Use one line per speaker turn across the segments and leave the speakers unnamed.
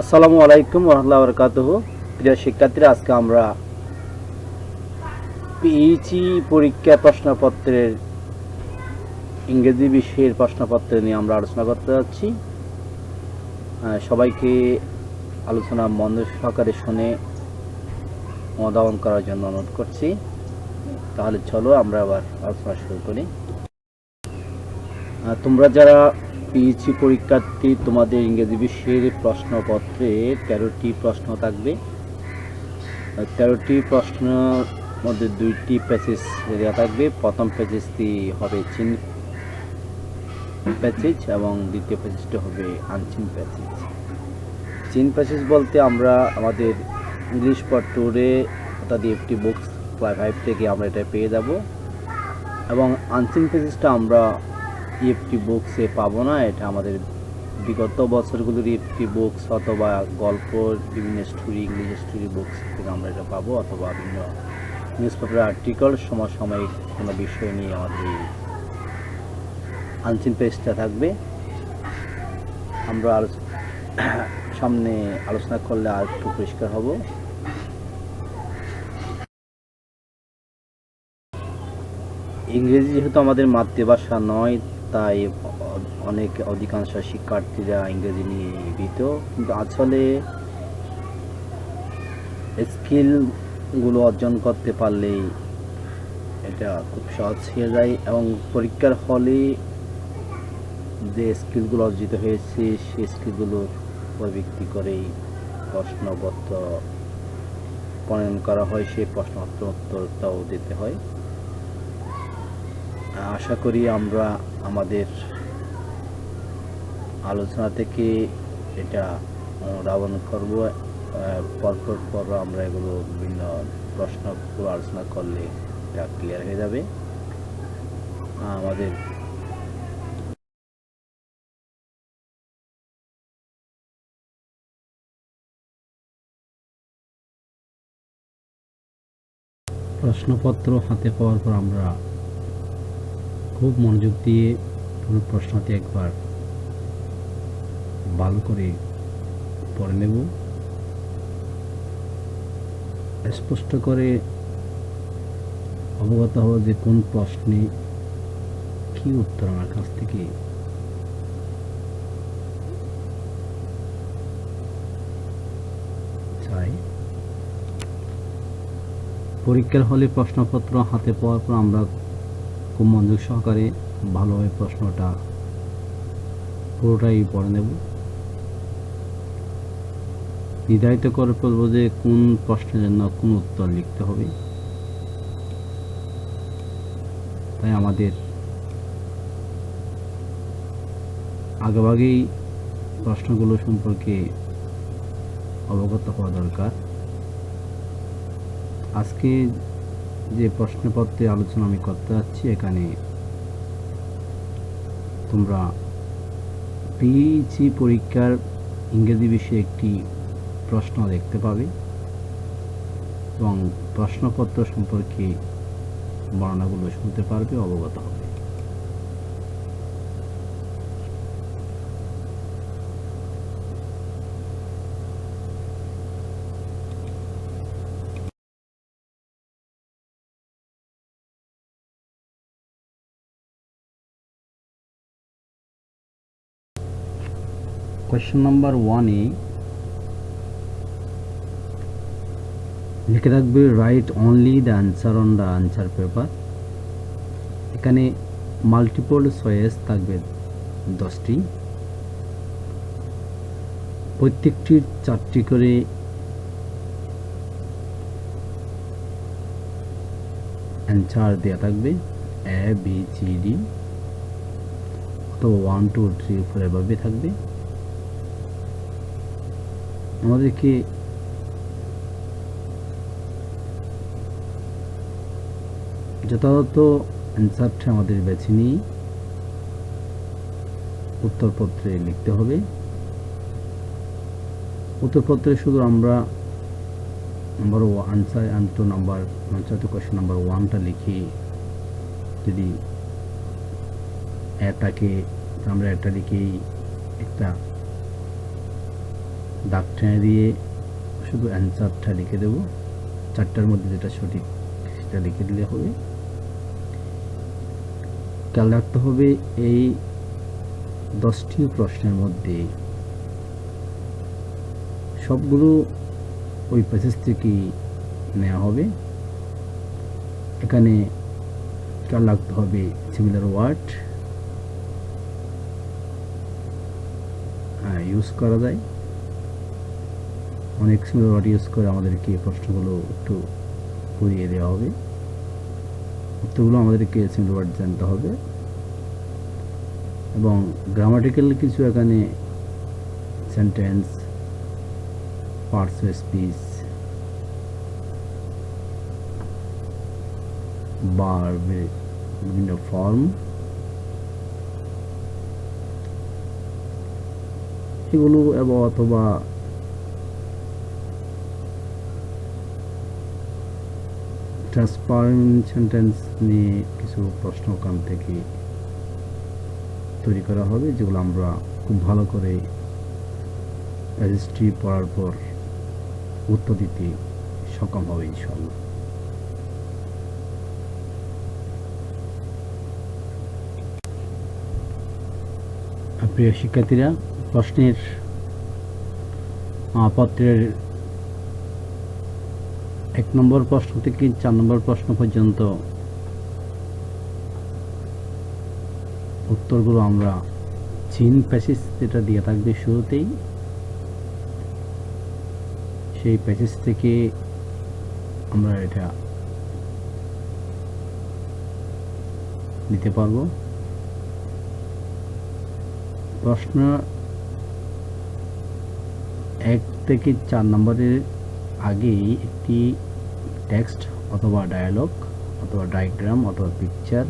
আসসালামু আলাইকুম ওয়া রাহমাতুল্লাহি ওয়া বারাকাতুহু। প্রিয় শিক্ষার্থীরা, আজকে আমরা পিইসি পরীক্ষা প্রশ্নপত্রের ইংরেজি বিষয়ের প্রশ্নপত্র নিয়ে আমরা আলোচনা করতে যাচ্ছি। সবাইকে আলোচনা মনোযোগ সহকারে শুনে অনুধাবন করার জন্য অনুরোধ করছি। তাহলে চলো আমরা আবার আলোচনা শুরু করি। তোমরা যারা পিইসি পরীক্ষার্থী, তোমাদের ইংরেজি বিষয়ের প্রশ্নপত্রে 13টি প্রশ্ন থাকবে। 13টি প্রশ্ন মধ্যে 2টি প্যাসেজ দেওয়া থাকবে। প্রথম প্যাসেজটি হবে চিন প্যাসেজ এবং দ্বিতীয় প্যাসেজটি হবে আনচিন প্যাসেজ। চিন প্যাসেজ বলতে আমরা আমাদের ইংলিশ ফর টুডে অর্থাৎ EFT বুকস ক্লাস 5 থেকে আমরা এটা পেয়ে যাব, এবং আনচিন প্যাসেজটা আমরা EFT বুকসে পাবো না। এটা আমাদের বিগত বছরগুলোর EFT বুকস অথবা গল্প, বিভিন্ন স্টোরি, ইংলিশ স্টোরি বুকস থেকে আমরা এটা পাবো, অথবা বিভিন্ন নিউজ পেপার আর্টিকেল, সমসাময়িক কোনো বিষয় নিয়ে আমাদের এই আনচিন পেজটা থাকবে। আমরা সামনে আলোচনা করলে আর একটু পরিষ্কার হব। ইংরেজি যেহেতু আমাদের মাতৃভাষা নয়, তাই অধিকাংশ শিক্ষার্থীরা ইংরেজি নিয়ে ভীত, কিন্তু আসলে স্কিলগুলো অর্জন করতে পারলেই এটা খুব সহজ হয়ে যায়, এবং পরীক্ষার হলে যে স্কিলগুলো অর্জিত হয়েছে সেই স্কিলগুলোর উপর ভিত্তি করেই প্রশ্নপত্র প্রণয়ন করা হয়, সেই প্রশ্নপত্র উত্তরটাও দিতে হয়। আশা করি আমরা আমাদের আলোচনা থেকে এটা অনুধাবন করব। পর আমরা এগুলো বিভিন্ন প্রশ্নগুলো আলোচনা করলে এটা ক্লিয়ার হয়ে যাবে। আমাদের প্রশ্নপত্র হাতে পাওয়ার পর আমরা খুব মনোযোগ দিয়ে পুরো প্রশ্নটি একবার ভালো করে পড়ে নেব, স্পষ্ট করে অবগত হব যে কোন প্রশ্নে কি উত্তর আমার কাছ থেকে চাই। পরীক্ষার হলে প্রশ্নপত্র হাতে পাওয়ার পর আমরা খুব মনোযোগ সহকারে ভালোভাবে প্রশ্নটা পুরোটাই পড়ে নেব, নির্ধারিত করে ফেলব যে কোন প্রশ্নের জন্য কোন উত্তর লিখতে হবে। তাই আমাদের আগেভাগেই প্রশ্নগুলো সম্পর্কে অবগত হওয়া দরকার। আজকে যে প্রশ্নপত্রে আলোচনা আমি করতে যাচ্ছি, এখানে তোমরা পিইসি পরীক্ষার ইংরেজি বিষয়ে একটি প্রশ্ন দেখতে পাবে এবং প্রশ্নপত্র সম্পর্কে বর্ণনাগুলো শুনতে পারবে, অবগত হবে। কোয়েশ্চেন নাম্বার 1-এ লিখে রাখবে write only the answer on the answer paper. এখানে মাল্টিপল চয়েস থাকবে 10টি, প্রত্যেকটির 4টি করে অ্যান্সার দেওয়া থাকবে, ABCD, তো 1 2 3 4 এভাবে থাকবে। আমাদেরকে যথাযথ অ্যান্সারটা আমাদের বেছে নিয়ে উত্তরপত্রে লিখতে হবে। উত্তরপত্রে শুধু আমরা number answer and number answer to question number 1টা লিখি, যদি এটাকে আমরা এটা লিখেই একটা দাগ টেনে দিয়ে শুধু অ্যান্সারটা লিখে দেব, চারটার মধ্যে যেটা সঠিক সেটা লিখে দিলে হবে। খেয়াল রাখতে হবে এই 10টি প্রশ্নের মধ্যে সবগুলো ওই প্যাসেজ থেকেই নেওয়া হবে। এখানে খেয়াল রাখতে হবে সিমিলার ওয়ার্ড ইউজ করা যায়, অনেক সিমিলার ওয়ার্ড ইউজ করে আমাদেরকে প্রশ্নগুলো একটু করিয়ে দেওয়া হবে। উত্তরগুলো আমাদেরকে সিমিলার ওয়ার্ড জানতে হবে এবং গ্রামাটিক্যাল কিছু এখানে সেন্টেন্স, পার্টস অফ স্পিচ, ভার্বের বিভিন্ন ফর্ম এগুলো এবং অথবা ট্রান্সপারেন্ট সেন্টেন্স নিয়ে কিছু প্রশ্ন ওখান থেকে তৈরি করা হবে, যেগুলো আমরা খুব ভালো করে হিস্ট্রি পড়ার পর উত্তর দিতে সক্ষম হবে ইনশাআল্লাহ। প্রিয় শিক্ষার্থীরা, প্রশ্নের পত্রের 1 নম্বর প্রশ্ন থেকে 4 নম্বর প্রশ্ন পর্যন্ত উত্তরগুলো আমরা চীন প্যাসেজ যেটা দিয়ে থাকবে শুরুতেই, সেই প্যাসেজ থেকে আমরা এটা দিতে পারবো। প্রশ্ন 1 থেকে 4 নম্বরের আগেই একটি টেক্সট অথবা ডায়ালগ অথবা ডায়াগ্রাম অথবা পিকচার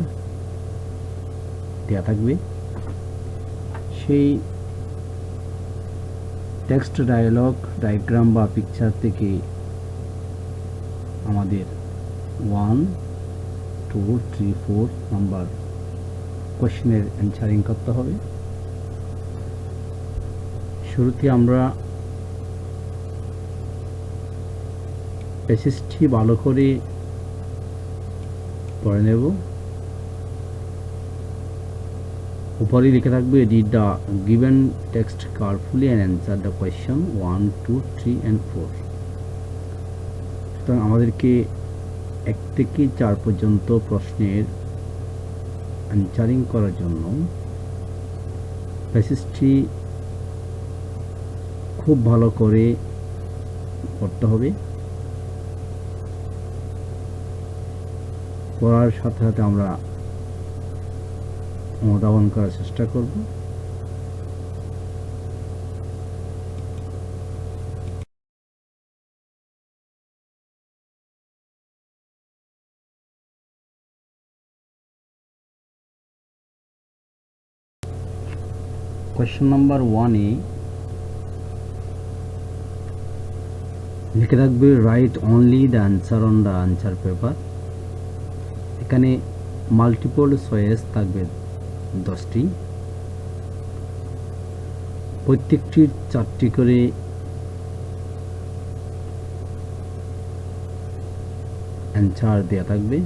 দেওয়া থাকবে। সেই টেক্সট, ডায়ালগ, ডায়াগ্রাম বা পিকচার থেকে আমাদের 1, 2, 3, 4 নাম্বার কোশ্চেনের অ্যান্সারিং করতে হবে। শুরুতে আমরা প্যাসেজটি ভালো করে পড়ে নেব। উপরে লিখে থাকবে read the given text carefully and answer the question 1, 2, 3 and 4। সুতরাং আমাদেরকে 1 থেকে 4 পর্যন্ত প্রশ্নের অ্যান্সারিং করার জন্য প্যাসেজটি খুব ভালো করে পড়তে হবে। পড়ার সাথে সাথে আমরা অনুধাবন করার চেষ্টা করব। কোয়েশ্চন নাম্বার 1-এ লিখে থাকবে write only the answer on the answer paper. এখানে মাল্টিপল চয়েস থাকবে 10টি, প্রত্যেকটির 4টি করে অ্যান্সার দেওয়া থাকবে,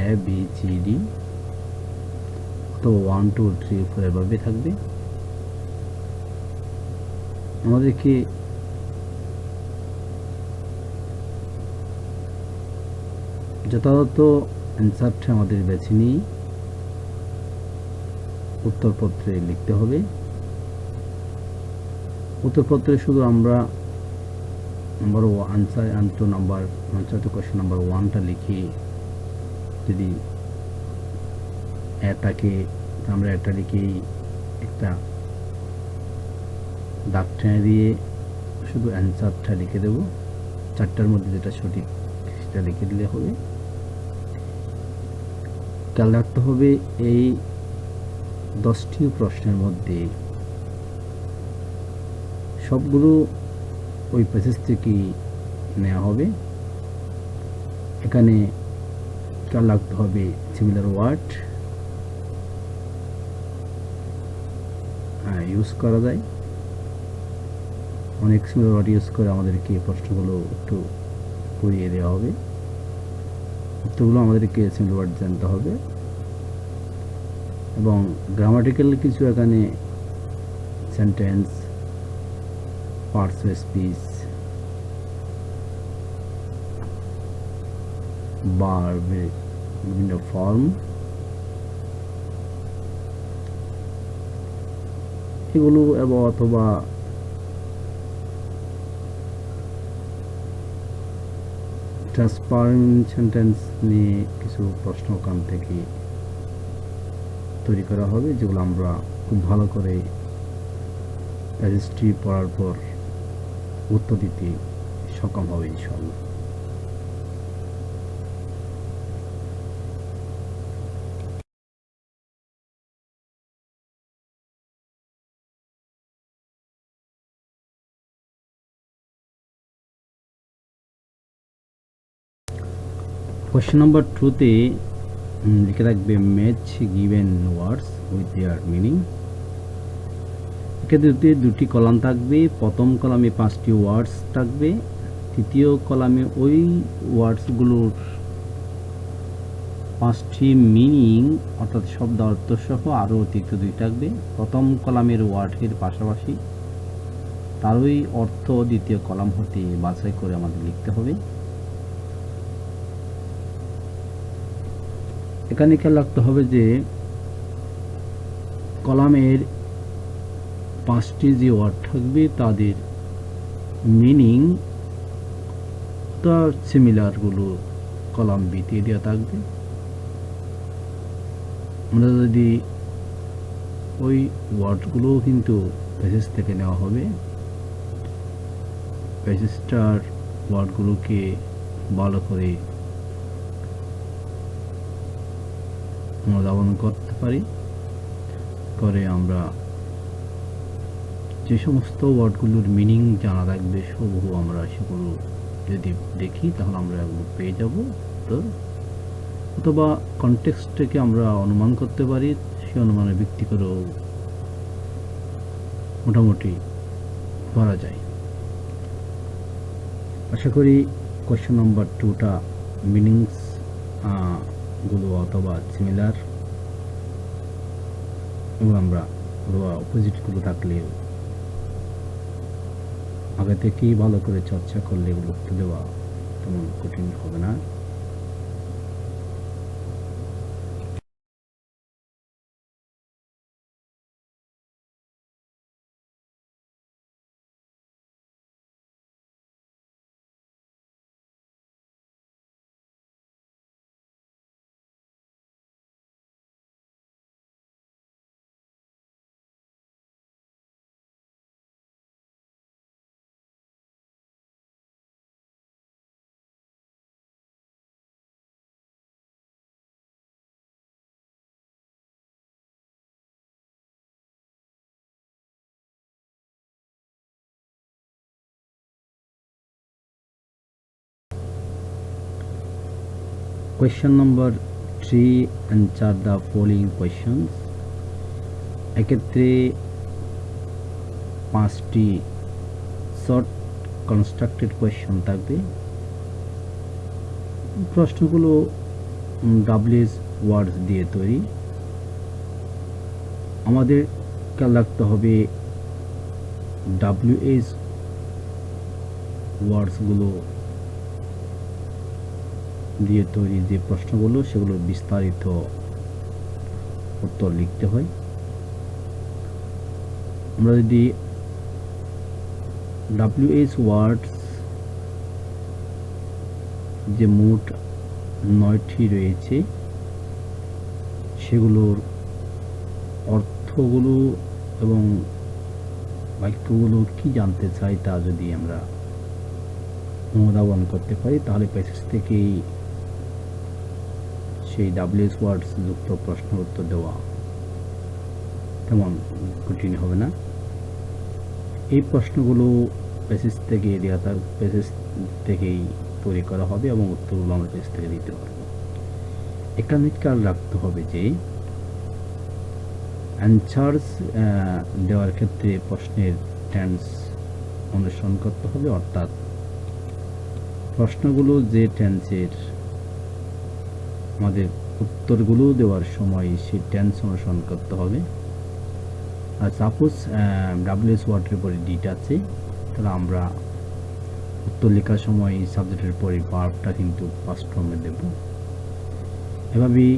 A, B, C, D, তো 1, 2, 3, 4 এভাবে থাকবে। আমাদেরকে যথাযথ অ্যান্সারটা আমাদের বেছে নিয়ে উত্তরপত্রে লিখতে হবে। উত্তরপত্রে শুধু আমরা number answer to question number 1টা লিখি, যদি এটাকে আমরা এটা লিখি একটা দাগ টেনে দিয়ে শুধু অ্যান্সারটা লিখে দেব, চারটার মধ্যে যেটা সঠিক সেটা লিখে দিলে হবে। খেয়াল রাখতে হবে এই 10টি প্রশ্নের মধ্যে সবগুলো ওই প্যাসেজ থেকেই নেওয়া হবে। এখানে খেয়াল রাখতে হবে সিমিলার ওয়ার্ড ইউজ করা যায়, অনেক সিমিলার ওয়ার্ড ইউজ করে আমাদেরকে প্রশ্নগুলো একটু করিয়ে দেওয়া হবে। উত্তরগুলো আমাদেরকে সিমিলার ওয়ার্ড জানতে হবে এবং গ্রামাটিক্যাল কিছু এখানে সেন্টেন্স, পার্টস অফ স্পিচ, ভার্বের বিভিন্ন ফর্ম, এগুলো এবং অথবা ট্রান্সপারেন্ট সেন্টেন্স নিয়ে কিছু প্রশ্ন ওখান থেকে তৈরি করা হবে, যেগুলো আমরা খুব ভালো করে এসএসটি পড়ার পর উত্তর দিতে সক্ষম হবে ইনশাআল্লাহ। কোয়েশ্চেন নাম্বার 2-তে লিখে রাখবে match given words with their meaning. এক্ষেত্রে দুটি কলাম থাকবে। প্রথম কলামে 5টি ওয়ার্ডস থাকবে, তৃতীয় কলামে ওই ওয়ার্ডসগুলোর 5টি মিনিং অর্থাৎ শব্দ অর্থ সহ আরও অতিরিক্ত 2 থাকবে। প্রথম কলামের ওয়ার্ডের পাশাপাশি তারই অর্থ দ্বিতীয় কলাম হতে বাছাই করে আমাদের লিখতে হবে। এখানে খেয়াল রাখতে হবে যে কলামের 5টি যে ওয়ার্ড থাকবে তাদের মিনিং তার সিমিলারগুলো কলাম বিতে দেওয়া থাকবে। আমরা যদি ওই ওয়ার্ডগুলো কিন্তু প্যাসেজ থেকে নেওয়া হবে, প্যাসেজটার ওয়ার্ডগুলোকে ভালো করে অনুধাবন করতে পারি, করে আমরা যে সমস্ত ওয়ার্ডগুলোর মিনিং জানা থাকবে সবগুলো আমরা সেগুলো যদি দেখি তাহলে আমরা এগুলো পেয়ে যাব। তো অথবা কনটেক্সট থেকে আমরা অনুমান করতে পারি, সে অনুমানের ভিত্তি করেও মোটামুটি করা যায়। আশা করি কোয়েশ্চেন নাম্বার 2টা মিনিংস গুলো অথবা সিমিলার এবং আমরা অপোজিটগুলো থাকলে আগে থেকেই ভালো করে চর্চা করলে এগুলো উত্তর দেওয়া তেমন কঠিন হবে না। Question number 3, answer the following questions. এক্ষেত্রে 5টি শর্ট কনস্ট্রাক্টেড কোয়েশ্চন থাকবে। প্রশ্নগুলো ডাব্লিউএস ওয়ার্ডস দিয়ে তৈরি। আমাদের খেয়াল রাখতে হবে ডাব্লিউএস ওয়ার্ডসগুলো দিয়ে তৈরি যে প্রশ্নগুলো সেগুলো বিস্তারিত উত্তর লিখতে হয়। আমরা যদি ডাব্লিউএস ওয়ার্ডস যে মোট 9টি রয়েছে সেগুলোর অর্থগুলো এবং বাক্যগুলো কি জানতে চাই তা যদি আমরা অনুধাবন করতে পারি তাহলে প্যাসেজ থেকেই সেই ডাব্লিউএস ওয়ার্ডস যুক্ত প্রশ্নের উত্তর দেওয়া তেমন কঠিন হবে না। এই প্রশ্নগুলো প্যাসেজ থেকে দেওয়া প্যাসেজ থেকেই তৈরি করা হবে এবং উত্তরগুলো আমরা প্যাসেজ থেকে দিতে পারবো। এখানে খেয়াল রাখতে হবে যে অ্যান্সার্স দেওয়ার ক্ষেত্রে প্রশ্নের টেন্স অনুসরণ করতে হবে, অর্থাৎ প্রশ্নগুলো যে টেন্সের আমাদের উত্তরগুলো দেওয়ার সময় সেই টেন্স অনুসরণ করতে হবে। আর সাপোজ ডাব্লিউএস ওয়ার্ডের পরে ডিট আছে, তাহলে আমরা উত্তর লেখার সময় সাবজেক্টের পরে ভার্বটা কিন্তু ফার্স্ট ফর্মে দেব। এভাবেই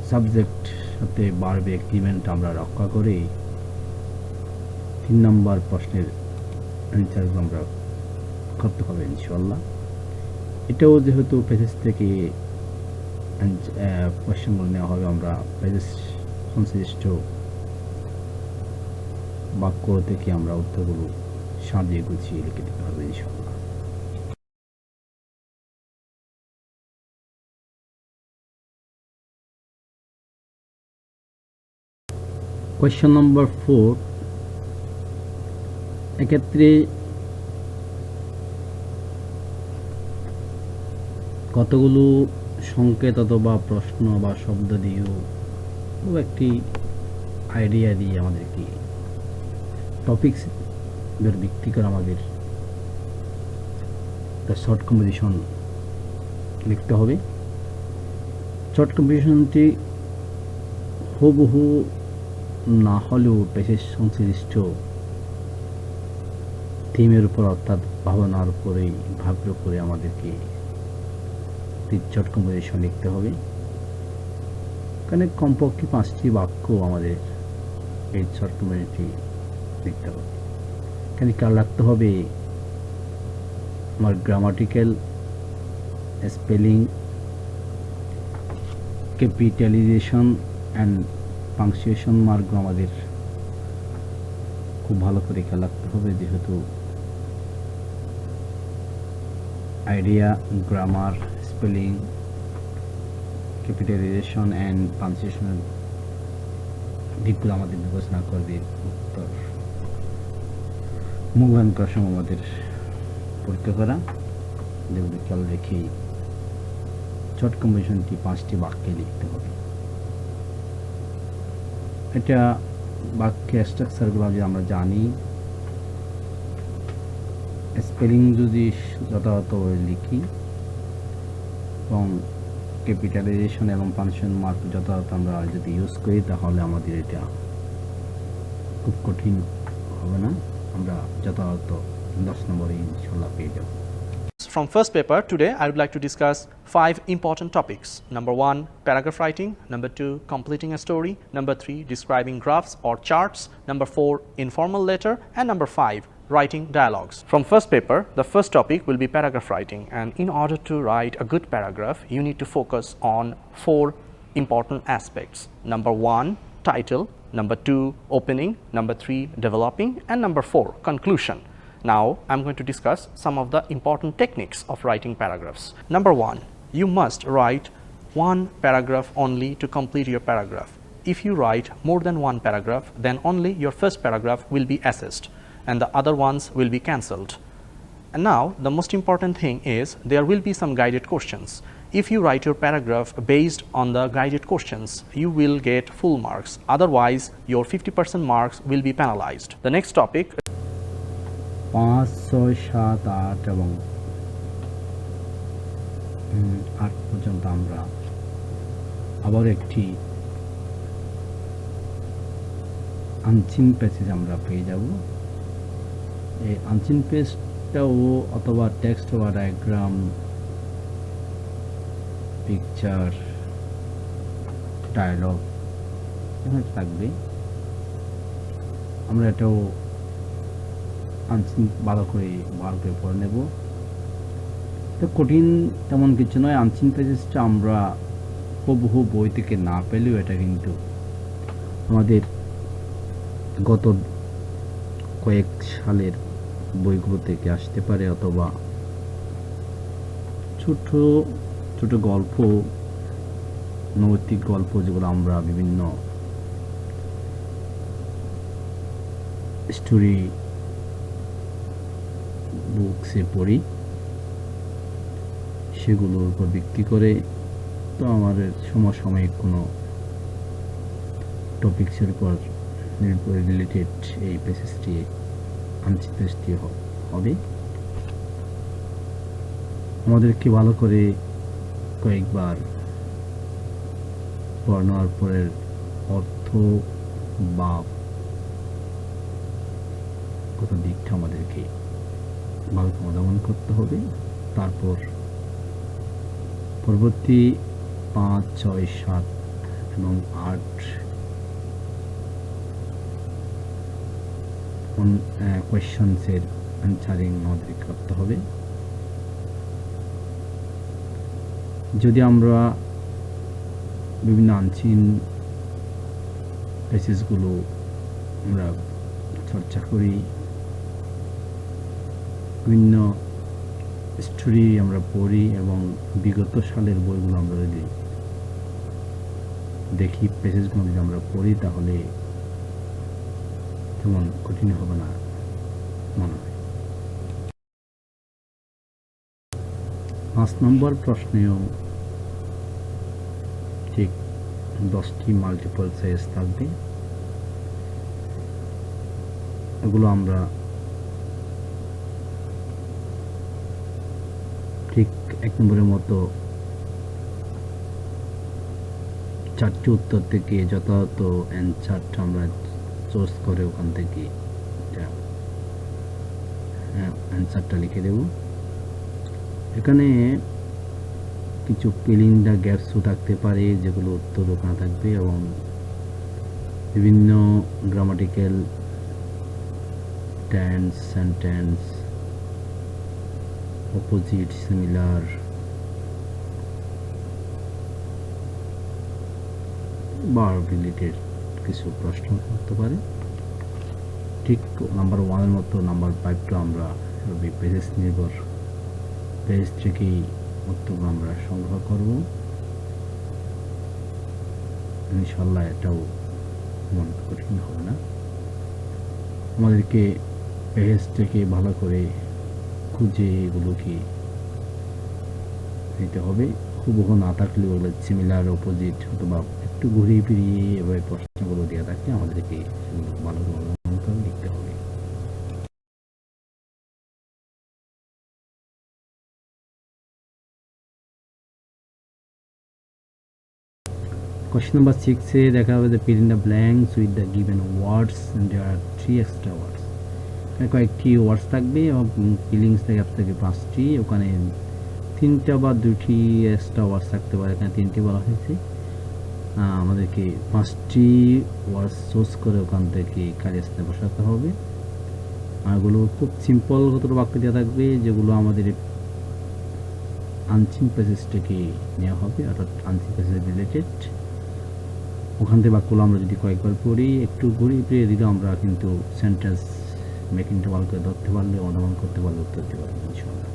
সাবজেক্ট সাথে ভার্ব এগ্রিমেন্ট আমরা রক্ষা করে 3 নম্বর প্রশ্নের অ্যান্সারগুলো আমরা করতে হবে ইনশাআল্লাহ। এটাও যেহেতু পেজেস থেকে কোয়েশ্চেনগুলো নেওয়া হবে, আমরা পেজেস সংশ্লিষ্ট বাক্য থেকে আমরা উত্তরগুলো সাজিয়ে গুছিয়ে লিখে দিতে হবে ইনশাআল্লাহ। কোয়েশ্চেন নম্বর 4, এক্ষেত্রে কতগুলো সংকেত অথবা প্রশ্ন বা শব্দ দিয়েও একটি আইডিয়া দিয়ে আমাদেরকে টপিক্সের ভিত্তি করে আমাদের শর্ট কম্পোজিশন লিখতে হবে। শর্ট কম্পোজিশনটি হুবহু না হলেও পেশের সংশ্লিষ্ট থিমের উপর অর্থাৎ ভাবনার উপরেই ভাবের উপরে আমাদেরকে শর্ট কম্পোজিশন লিখতে হবে। এখানে কমপক্ষে 5টি বাক্য আমাদের এই শর্ট কম্পোজিশনটি লিখতে হবে। এখানে খেয়াল রাখতে হবে আমার grammatical, spelling, capitalisation and punctuation মার্কগুলো আমাদের খুব ভালো করে খেয়াল রাখতে হবে, যেহেতু idea, grammar, spelling, capitalisation and পাংচুয়েশনের দিকগুলো আমাদের বিবেচনা করবে উত্তর মূল্যায়ন করার সময় আমাদের পরীক্ষা করা। যেগুলো খেয়াল রেখেই শর্ট কম্পোজিশনটি 5টি বাক্যে লিখতে হবে। এটা বাক্যের স্ট্রাকচারগুলো যদি আমরা জানি, স্পেলিং যদি যথাযথ লিখি এবং ক্যাপিটালাইজেশন এবং পাংচুয়েশন মার্ক যথাযথ আমরা যদি ইউজ করি, তাহলে আমাদের এটা খুব কঠিন হবে না, আমরা যথাযথ 10 নম্বরে ইনশাআল্লাহ পেয়ে যাব।
From first paper, today I would like to discuss 5 important topics. Number 1, paragraph writing. Number 2, completing a story. Number 3, describing graphs or charts. Number 4, informal letter. And number 5, writing dialogues. From first paper, the first topic will be paragraph writing, and in order to write a good paragraph, you need to focus on 4 important aspects. Number 1, title. Number 2, opening. Number 3, developing. And number 4, conclusion. Now, I'm going to discuss some of the important techniques of writing paragraphs. Number 1, you must write one paragraph only to complete your paragraph. If you write more than one paragraph, then only your first paragraph will be assessed and the other ones will be cancelled. And now, the most important thing is there will be some guided questions. If you write your paragraph based on the guided questions, you will get full marks. Otherwise, your 50% marks will be penalized. The next topic
5, 6, 7, 8 এবং 8 পর্যন্ত আমরা আবার একটি unseen passage আমরা পেয়ে যাব। এই unseen পেজটাও অথবা টেক্সট বা ডায়াগ্রাম, পিকচার, ডায়লগ এখানে থাকবে। আমরা এটাও আনসিন ভালো করে পড়ে নেব। তো কঠিন তেমন কিছু নয়। আনসিন পেজেসটা আমরা হুবহু বই থেকে না পেলেও এটা কিন্তু আমাদের গত কয়েক সালের বইগুলো থেকে আসতে পারে, অথবা ছোট ছোট গল্প, নৈতিক গল্প যেগুলো আমরা বিভিন্ন স্টোরি বুকসে পড়ি, সেগুলোর উপর ভিত্তি করে তো আমাদের সমসাময়িক কোনো টপিক্সের উপর রিলেটেড এই পেসেজটি আনচিন প্যাসেজটি হবে। আমাদেরকে ভালো করে কয়েকবার পড়ানোর পরের অর্থ বা কত দিকটা আমাদেরকে ভালো অনুধাবন করতে হবে। তারপর পরবর্তী 5, 6, 7 এবং 8 কোয়েশ্চেন্সের অ্যান্সারিং আমাদেরকে করতে হবে। যদি আমরা বিভিন্ন আনচিন প্যাসেজগুলো আমরা চর্চা করি, বিভিন্ন স্টোরি আমরা পড়ি এবং বিগত সালের বইগুলো আমরা যদি দেখি, প্যাসেজগুলো যদি আমরা পড়ি, তাহলে তেমন কঠিন হবে না মনে হয়। 5 নম্বর প্রশ্নেও ঠিক 10টি মাল্টিপল চয়েস থাকবে। এগুলো আমরা ঠিক 1 নম্বরের মতো 4টি উত্তর থেকে যথাযথ অ্যান্সারটা আমরা চুজ করে ওখান থেকে অ্যান্সারটা লিখে দেব। এখানে কিছু ফিলিং দ্য গ্যাপসও থাকতে পারে, যেগুলো উত্তর ওখানে থাকবে, এবং বিভিন্ন grammatical tense, sentence, opposite, similar verb related কিছু প্রশ্ন করতে পারে। ঠিক নাম্বার 1-এর মতো নাম্বার 5টা আমরা পেজেস নির্ভর পেজ থেকেই উত্তরগুলো আমরা সংগ্রহ করব। ইনশাল্লাহ এটাও মন কঠিন হবে না। আমাদেরকে পেজ থেকে ভালো করে খুঁজে এগুলোকে নিতে হবে। হুবহু না থাকলেও ওগুলো সিমিলার, অপোজিট অথবা একটু ঘুরিয়ে ফিরিয়ে এভাবে প্রশ্নগুলো দেওয়া থাকে, আমাদেরকে সেগুলো ভালো করে লিখতে হবে। Question number 6 এ দেখা হবে যে fill in the blanks with the given words and there are 3 extra words। এখানে কয়েকটি ওয়ার্ডস থাকবে এবং ফিলিংস থেকে 5টি, ওখানে 3টা বা 2টি এক্সট্রা ওয়ার্ডস থাকতে পারে। এখানে 3টি বলা হয়েছে। আমাদেরকে 5টি ওয়ার্ডস চুজ করে ওখান থেকে কাজে বসাতে হবে। আর এগুলো খুব সিম্পল বাক্য দেওয়া থাকবে, যেগুলো আমাদের আনচিন প্যাসেজ থেকে নেওয়া হবে, অর্থাৎ আনচিন প্যাসেজ রিলেটেড। ওখান থেকে বাক্যগুলো আমরা যদি কয়েকবার পড়ি, একটু ঘুরিয়ে ফিরিয়ে দিলে আমরা কিন্তু সেন্টেন্স মেকিংটা ভালো করে ধরতে পারলে, অনুমান করতে পারলে উত্তর দিতে পারবো ইনশাআল্লাহ।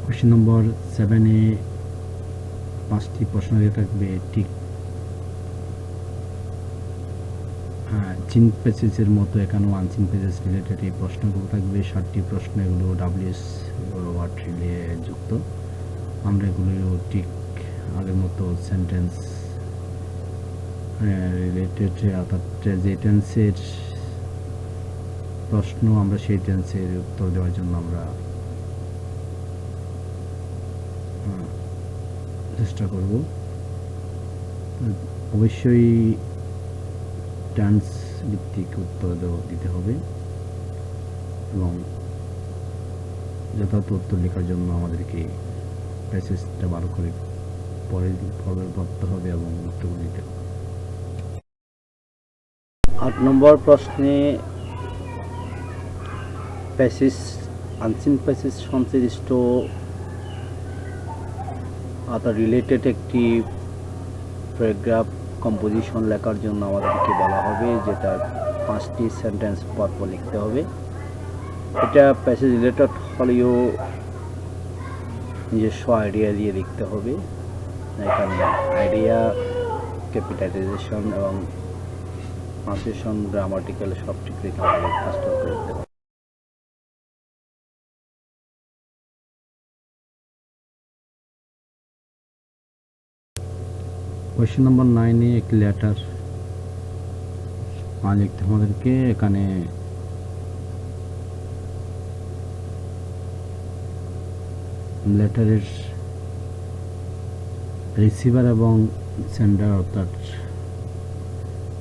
কোয়েশ্চেন নম্বর 7-এ 5টি প্রশ্ন দিয়ে থাকবে। ঠিক চিন প্যাসেজের মতো এখানেও আনচিন প্যাসেজ রিলেটেড এই প্রশ্নগুলো থাকবে। 7টি প্রশ্ন, এগুলো WS ওয়ার্ড রিলে যুক্ত। আমরা এগুলো ঠিক আগের মতো সেন্টেন্স রিলেটেড, অর্থাৎ যে টেন্সের প্রশ্ন আমরা সেই টেন্সের উত্তর দেওয়ার জন্য আমরা চেষ্টা করব। অবশ্যই টেন্স ভিত্তিক উত্তর দিতে হবে এবং যথাযথ উত্তর লেখার জন্য আমাদেরকে প্যাসেজটা ভালো করে পড়তে হবে এবং উত্তরগুলো দিতে হবে। 8 নম্বর প্রশ্নে প্যাসেজ, আনচিন প্যাসেজ সংশ্লিষ্ট অর্থাৎ রিলেটেড একটি প্যারাগ্রাফ কম্পোজিশন লেখার জন্য আমাদেরকে বলা হবে, যেটা 5টি সেন্টেন্স পরপর লিখতে হবে। এটা প্যাসেজ রিলেটেড হলেও নিজস্ব আইডিয়া দিয়ে লিখতে হবে। এখানে আইডিয়া, ক্যাপিটালাইজেশন এবং ট্রান্সলেশন, গ্রামাটিক্যাল সব ঠিক রেখে আমাদের কাজটা করে দিতে পারবো। কোয়েশ্চেন নাম্বার 9-এ একটি লেটার লিখতে আমাদেরকে এখানে লেটারের রিসিভার এবং সেন্ডার অর্থাৎ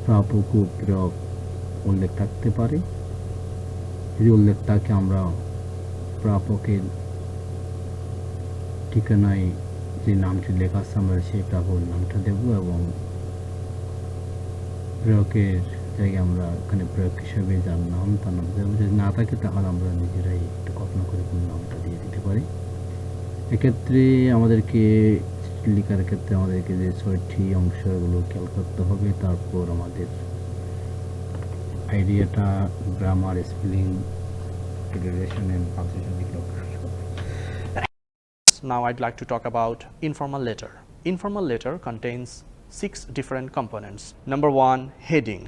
প্রাপক ও প্রেরক উল্লেখ থাকতে পারে। যদি উল্লেখ থাকে আমরা প্রাপকের ঠিকানায় যে নামটি লেখা আছে আমরা সেই প্রাপকের নামটা দেব এবং প্রেরকের জায়গায় আমরা এখানে প্রেরক হিসেবে যার নাম তার নাম দেবো। যদি না থাকে তাহলে আমরা নিজেরাই একটু কল্পনা করে কোন নামটা দিয়ে দিতে পারি। এক্ষেত্রে আমাদেরকে লেখার ক্ষেত্রে আমাদেরকে যে 6টি অংশগুলো খেয়াল করতে হবে। তারপর আমাদের আইডিয়াটা, grammar, spelling, direction and punctuation দিকে লক্ষ্য করতে হবে।
Now I'd like to talk about informal letter. Informal letter contains 6 different components. Number 1, heading.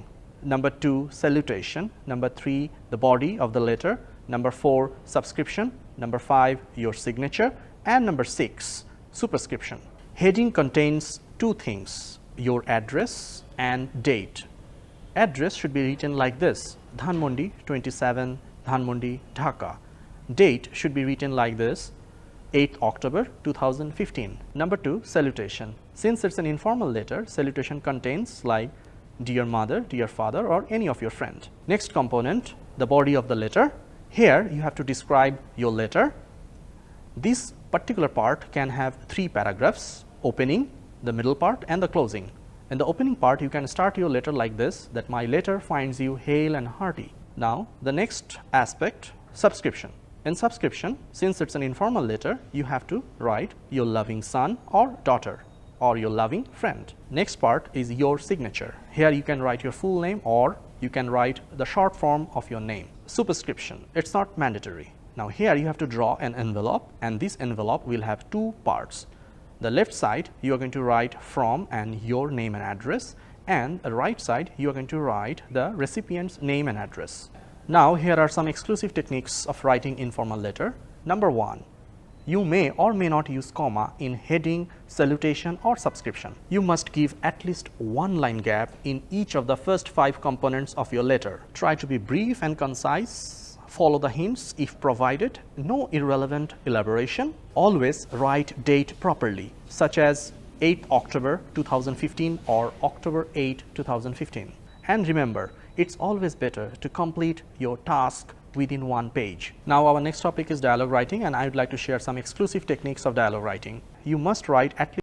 Number 2, salutation. Number 3, the body of the letter. Number 4, subscription. Number 5, your signature. And number 6, superscription. Heading contains 2 things, your address and date. Address should be written like this: Dhanmondi 27, Dhanmondi, Dhaka. Date should be written like this: 8th October 2015. Number 2, salutation. Since it's an informal letter, salutation contains like dear mother, dear father, or any of your friend. Next component, the body of the letter. Here you have to describe your letter. This particular part can have 3 paragraphs: opening, the middle part, and the closing. In the opening part, you can start your letter like this: that my letter finds you hale and hearty. Now, the next aspect, subscription. In subscription, since it's an informal letter, you have to write your loving son or daughter or your loving friend. Next part is your signature. Here you can write your full name or you can write the short form of your name. Superscription, it's not mandatory. Now here you have to draw an envelope, and this envelope will have 2 parts. The left side you are going to write from and your name and address, and the right side you are going to write the recipient's name and address. Now here are some exclusive techniques of writing informal letter. Number 1, you may or may not use comma in heading, salutation or subscription. You must give at least 1 line gap in each of the first 5 components of your letter. Try to be brief and concise. Follow the hints if provided. No irrelevant elaboration. Always write date properly, such as 8th October 2015 or October 8, 2015. And remember, it's always better to complete your task within 1 page. Now our next topic is dialogue writing, and I would like to share some exclusive techniques of dialogue writing. You must write at least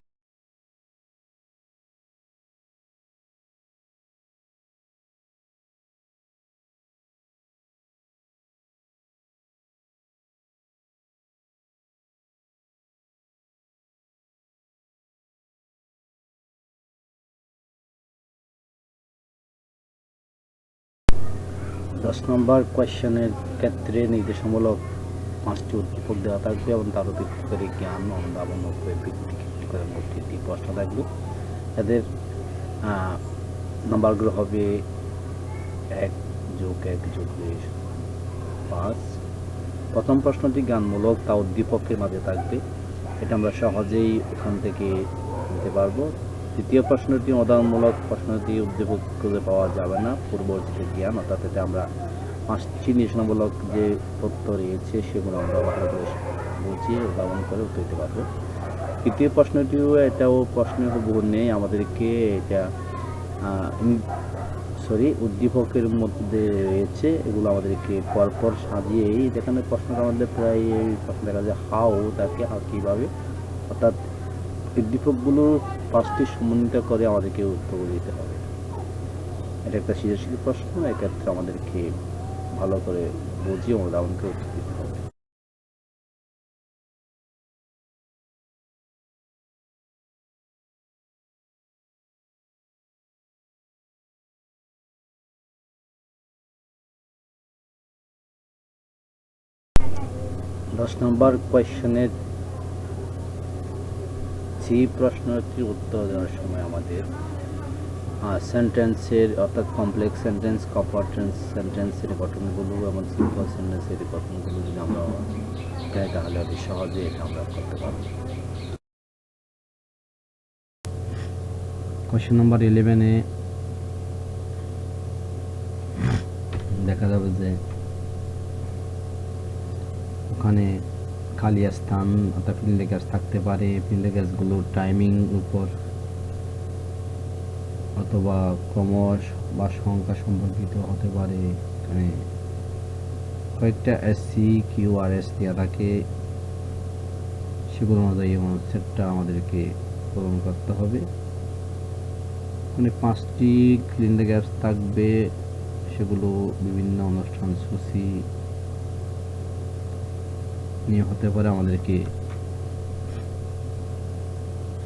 দশ নম্বর কোয়েশ্চেনের ক্ষেত্রে নির্দেশমূলক 5টি উদ্দীপক দেওয়া থাকবে এবং তারও ভিত্তি করে জ্ঞান, অনুধাবন ও ভিত্তি করে মোট 3টি প্রশ্ন থাকবে। এদের নাম্বারগুলো হবে 1+1+2=5। প্রথম প্রশ্নটি জ্ঞানমূলক, তা উদ্দীপকের মাঝে থাকবে, এটা আমরা সহজেই ওখান থেকে নিতে পারবো। দ্বিতীয় প্রশ্নটি অনুধাবনমূলক, প্রশ্নটি উদ্দীপক খুঁজে পাওয়া যাবে না, পূর্ববর্তী জ্ঞান, অর্থাৎ এটা আমরা 5টি নির্দেশনামূলক যে তথ্য রয়েছে সেগুলো আমরা ভালো করে বুঝিয়ে উদ্ভাবন করে উত্তর দিতে পারবো। তৃতীয় প্রশ্নটিও এটাও প্রশ্নের হুবহু নেই, আমাদেরকে এটা উদ্দীপকের মধ্যে রয়েছে, এগুলো আমাদেরকে পরপর সাজিয়েই, যেখানে প্রশ্নটা আমাদের প্রায় প্রশ্ন দেখা যায় হাউ, তাকে কীভাবে, অর্থাৎ উদ্দীপকগুলো 5টি সমন্বিত করে আমাদেরকে উত্তর দিতে হবে। এটা একটা সৃজনশীল প্রশ্ন, এক্ষেত্রে আমাদেরকে ভালো করে বুঝিয়ে অনুধাবন করে উত্তর দিতে হবে। দশ নম্বর কোয়েশ্চেনের যে প্রশ্নটির উত্তর দেওয়ার সময় আমাদের সেন্টেন্সের অর্থাৎ কমপ্লেক্স সেন্টেন্স, কম্পাউন্ড সেন্টেন্সের গঠনগুলো এবং সিম্পল সেন্টেন্সের গঠনগুলো যদি আমরা চাই তাহলে অতি সহজে এটা আমরা করতে পারব। কোয়েশ্চেন নাম্বার 11-এ দেখা যাবে যে ওখানে খালি স্থান অর্থাৎ ফিল্ড গ্যাস থাকতে পারে। ফিল্ড গ্যাসগুলোর টাইমিং উপর অথবা ক্রমশ বা সংখ্যা সম্পর্কিত হতে পারে। এখানে কয়েকটা এসসি কিউ আর এস দেওয়া থাকে, সেগুলো অনুযায়ী সেটটা আমাদেরকে পূরণ করতে হবে। মানে 5টি ফিল্ড গ্যাস থাকবে, সেগুলো বিভিন্ন অনুষ্ঠান সূচি নিয়ে হতে পারে। আমাদেরকে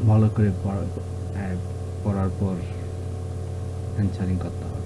ভালো করে পড়ার পর অ্যানসারিং করতে হবে।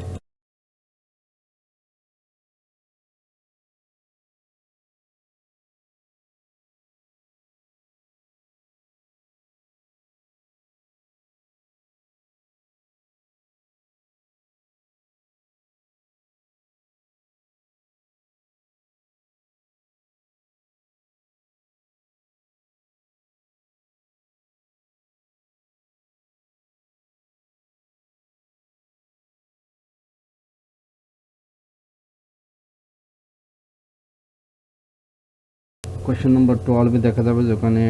কোয়েশ্চেন নম্বর 12 দেখা যাবে যে ওখানে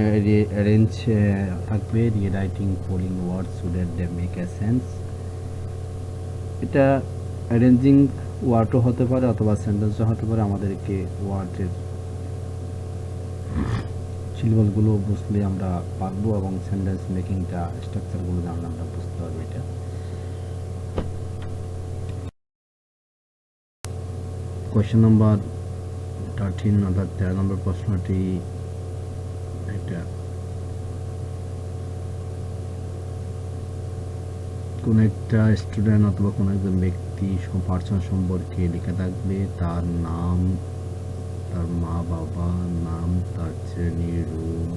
অ্যারেঞ্জ থাকবে rewriting polling words so that they make a sense. এটা অ্যারেঞ্জিং ওয়ার্ডও হতে পারে অথবা সেন্টেন্সও হতে পারে। আমাদেরকে ওয়ার্ডের সিলেবাসগুলো বুঝলে আমরা পারবো এবং সেন্টেন্স মেকিংটা স্ট্রাকচারগুলো জানলে আমরা বুঝতে পারবো। এটা কোয়েশ্চেন নম্বর 13 অর্থাৎ 13 নম্বর প্রশ্নটি একটা কোন একটা স্টুডেন্ট অথবা কোন একজন ব্যক্তি পার্সন সম্পর্কে লেখা থাকবে, তার নাম, তার মা বাবা নাম, তার শ্রেণী, রুম,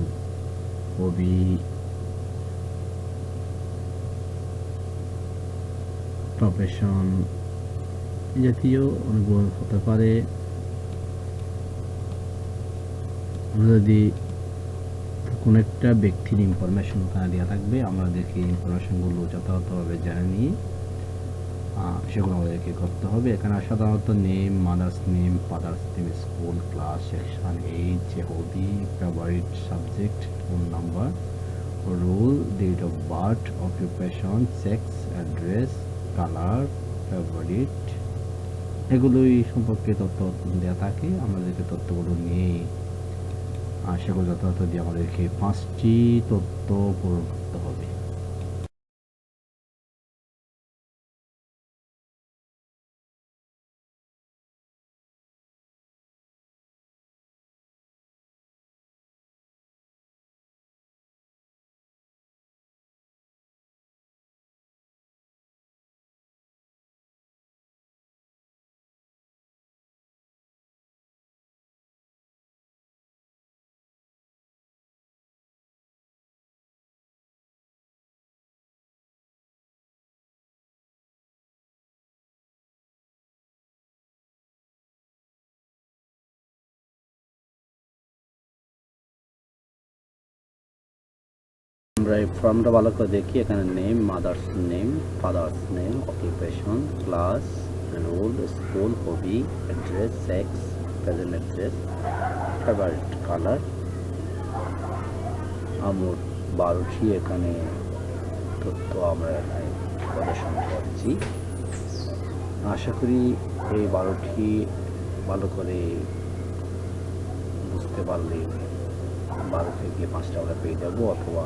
হবি, প্রফেশন জাতীয় অনেকগুলো হতে পারে। আমরা যদি কোন একটা ব্যক্তির ইনফরমেশন ওখানে দেওয়া থাকবে, আমরা দেখি ইনফরমেশনগুলো যথাযথভাবে জেনে নিয়ে সেগুলো আমাদেরকে করতে হবে। এখানে সাধারণত name, mother's name, father's name, school, class, section, age, hobby, favourite subject, phone number, roll, date of birth, occupation, sex, address, colour, favourite, এগুলোই সম্পর্কে তথ্য দেওয়া থাকে। আমাদেরকে তথ্যগুলো নিয়ে সেগুলো যথাযথ দিয়ে আমাদেরকে 5টি তথ্য পূরণ করতে হবে। আমরা এই ফর্মটা ভালো করে দেখি। এখানে name, mother's name, father's name, occupation, class, roll, school, hobby, address, sex, present address, favourite colour, মোট 12টি এখানে তথ্য আমরা এখানে প্রদর্শন করছি। আশা করি এই 12টি ভালো করে বুঝতে পারলে 12 থেকে 5টা আমরা পেয়ে যাবো, অথবা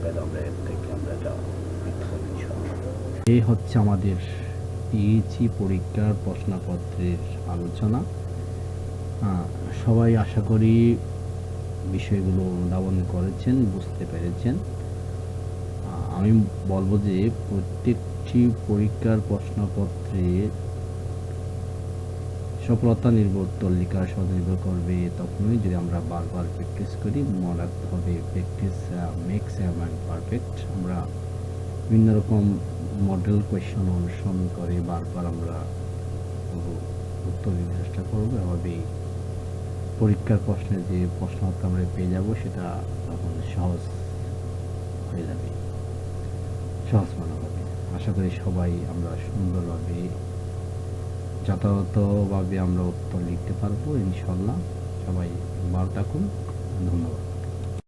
পেলে আমরা এর থেকে আমরা এটা লিখতে হবে। এই হচ্ছে আমাদের পিএইচই পরীক্ষার প্রশ্নপত্রের আলোচনা। সবাই আশা করি বিষয়গুলো অনুধাবন করেছেন, বুঝতে পেরেছেন। আমি বলবো যে প্রত্যেকটি পরীক্ষার প্রশ্নপত্রে সফলতা উত্তর লেখার সাথে নির্ভর করবে তখনই যদি আমরা বারবার প্র্যাকটিস করি। মনে রাখতে হবে practice makes a man perfect. আমরা বিভিন্ন রকম মডেল কোয়েশ্চন অনুসরণ করে বারবার আমরা উত্তর দিতে চেষ্টা করবো। এভাবেই পরীক্ষার প্রশ্নে যে প্রশ্নপত্র আমরা পেয়ে যাব সেটা তখন সহজ হয়ে যাবে, সহজ মনে হবে। আশা করি সবাই আমরা সুন্দরভাবে যথাযথভাবে আমরা উত্তর লিখতে পারবো ইনশাল্লাহ। সবাই ভালো থাকুন, ধন্যবাদ।